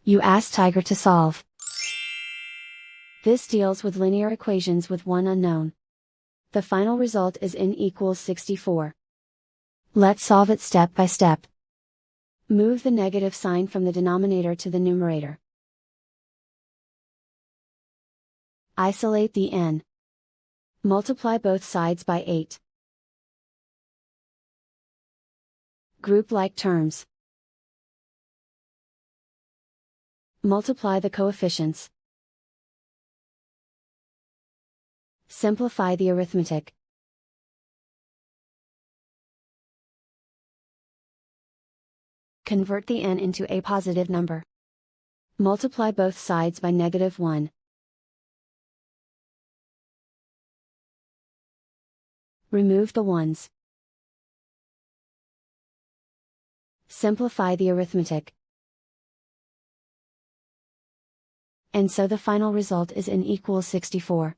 You ask Tiger to solve. This deals with linear equations with one unknown. The final result is n equals 64. Let's solve it step by step. Move the negative sign from the denominator to the numerator. Isolate the n. Multiply both sides by 8. Group like terms. Multiply the coefficients. Simplify the arithmetic. Convert the n into a positive number. Multiply both sides by -1. Remove the ones. Simplify the arithmetic. And so the final result is n equals 64.